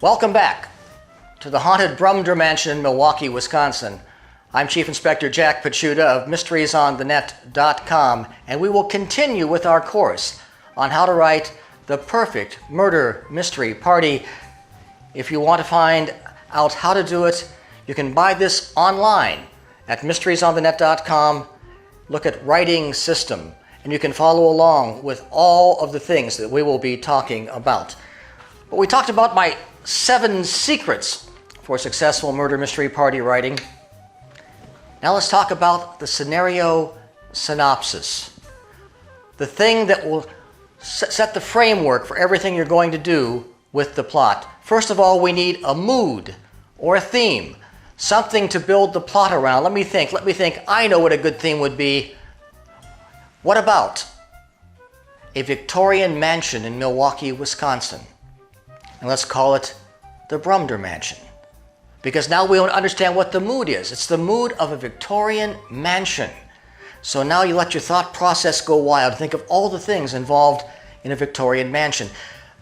Welcome back to the haunted Brumder Mansion in Milwaukee, Wisconsin. I'm Chief Inspector Jack Pachuta of MysteriesOnTheNet.com, and we will continue with our course on how to write the perfect murder mystery party. If you want to find out how to do it, you can buy this online at MysteriesOnTheNet.com. Look at Writing System, and you can follow along with all of the things that we will be talking about. But we talked about my 7 secrets for successful murder mystery party writing. Now let's talk about the scenario synopsis. The thing that will set the framework for everything you're going to do with the plot. First of all, we need a mood or a theme, something to build the plot around. Let me think. I know what a good theme would be. What about a Victorian mansion in Milwaukee, Wisconsin? And let's call it the Brumder Mansion. Because now we understand what the mood is. It's the mood of a Victorian mansion. So now you let your thought process go wild. Think of all the things involved in a Victorian mansion.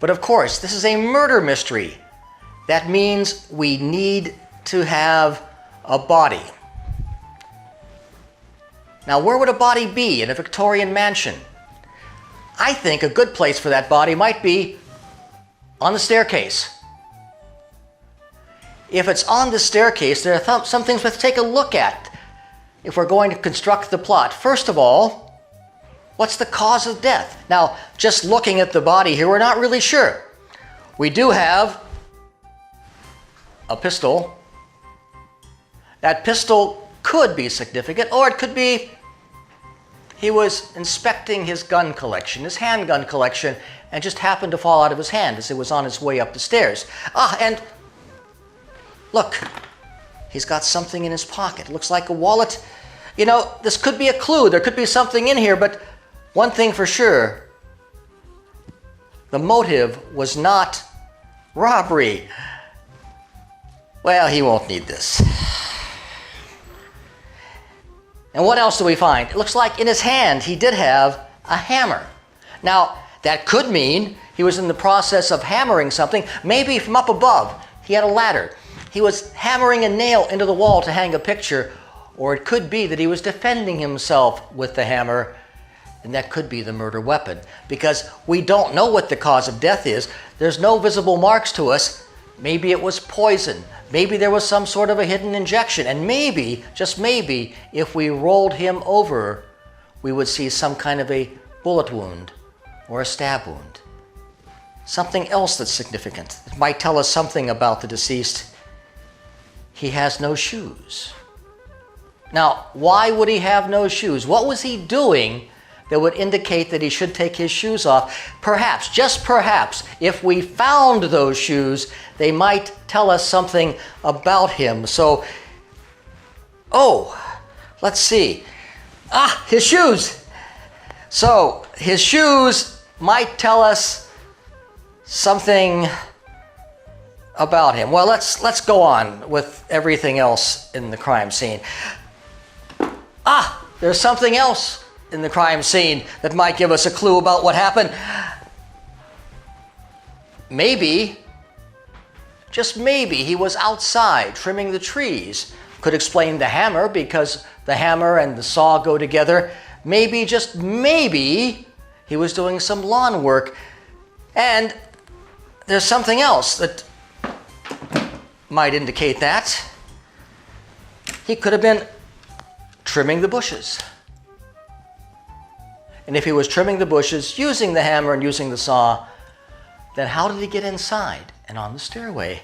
But of course, this is a murder mystery. That means we need to have a body. Now, where would a body be in a Victorian mansion? I think a good place for that body might be on the staircase. If it's on the staircase, there are some things we have to take a look at if we're going to construct the plot. First of all, what's the cause of death? Now, just looking at the body here, we're not really sure. We do have a pistol. That pistol could be significant, or it could be he was inspecting his gun collection, his handgun collection, and just happened to fall out of his hand as it was on its way up the stairs. And look, he's got something in his pocket. It looks like a wallet. You know, this could be a clue. There could be something in here, but one thing for sure, the motive was not robbery. Well, he won't need this. And what else do we find? It looks like in his hand he did have a hammer. Now, that could mean he was in the process of hammering something, maybe from up above. He had a ladder. He was hammering a nail into the wall to hang a picture, or it could be that he was defending himself with the hammer, and that could be the murder weapon, because we don't know what the cause of death is. There's no visible marks to us. Maybe it was poison. Maybe there was some sort of a hidden injection, and maybe, just maybe, if we rolled him over, we would see some kind of a bullet wound or a stab wound. Something else that's significant. It might tell us something about the deceased. He has no shoes. Now, why would he have no shoes? What was he doing that would indicate that he should take his shoes off? Perhaps, just perhaps, if we found those shoes, they might tell us something about him. So, let's see. His shoes. So, his shoes might tell us something about him. Well, let's go on with everything else in the crime scene. There's something else in the crime scene that might give us a clue about what happened. Maybe, just maybe, he was outside trimming the trees. Could explain the hammer, because the hammer and the saw go together. Maybe, just maybe, he was doing some lawn work. And there's something else that might indicate that. He could have been trimming the bushes. And if he was trimming the bushes, using the hammer and using the saw, then how did he get inside and on the stairway?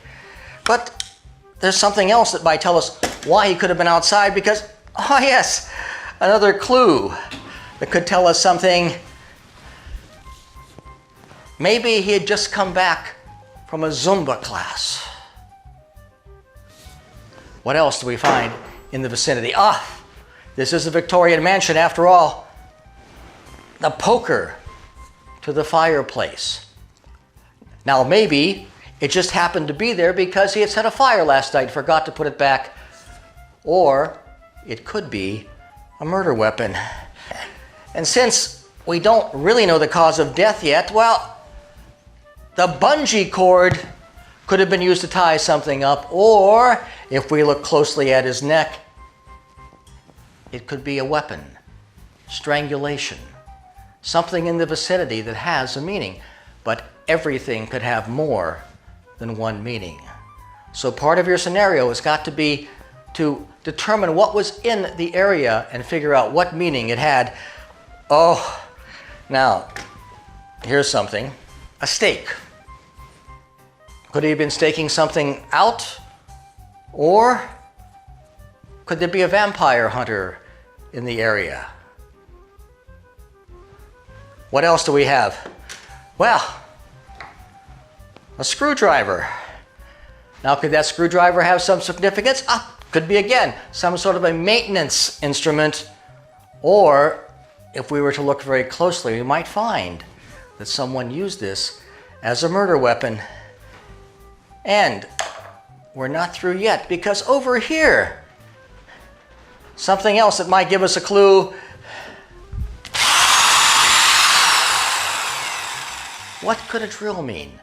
But there's something else that might tell us why he could have been outside, because, yes, another clue that could tell us something. Maybe he had just come back from a Zumba class. What else do we find in the vicinity? This is a Victorian mansion after all. The poker to the fireplace. Now maybe it just happened to be there because he had set a fire last night, forgot to put it back. Or it could be a murder weapon. And since we don't really know the cause of death yet, well, the bungee cord could have been used to tie something up, or if we look closely at his neck, it could be a weapon, strangulation, something in the vicinity that has a meaning. But everything could have more than one meaning. So part of your scenario has got to be to determine what was in the area and figure out what meaning it had. Oh, now, here's something. A stake. Could he have been staking something out? Or could there be a vampire hunter in the area? What else do we have? Well, a screwdriver. Now, could that screwdriver have some significance? Could be, again, some sort of a maintenance instrument. Or, if we were to look very closely, we might find that someone used this as a murder weapon. And we're not through yet, because over here, something else that might give us a clue. What could a drill mean?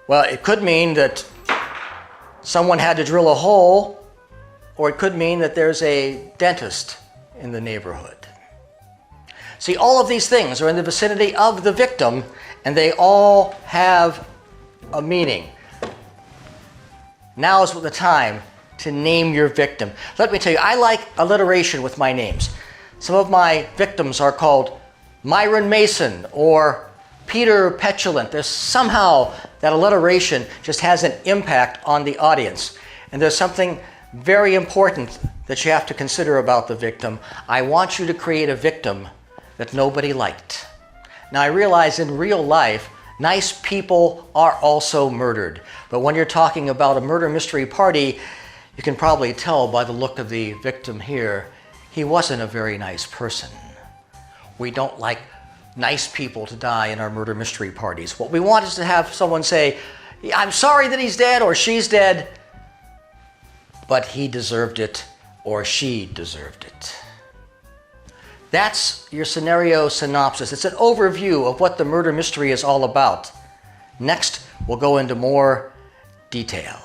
Well, it could mean that someone had to drill a hole, or it could mean that there's a dentist in the neighborhood. See, all of these things are in the vicinity of the victim, and they all have a meaning. Now is the time to name your victim. Let me tell you, I like alliteration with my names. Some of my victims are called Myron Mason or Peter Petulant. There's somehow that alliteration just has an impact on the audience. And there's something very important that you have to consider about the victim. I want you to create a victim that nobody liked. Now, I realize in real life, nice people are also murdered. But when you're talking about a murder mystery party, you can probably tell by the look of the victim here, he wasn't a very nice person. We don't like nice people to die in our murder mystery parties. What we want is to have someone say, I'm sorry that he's dead or she's dead, but he deserved it or she deserved it. That's your scenario synopsis. It's an overview of what the murder mystery is all about. Next, we'll go into more detail.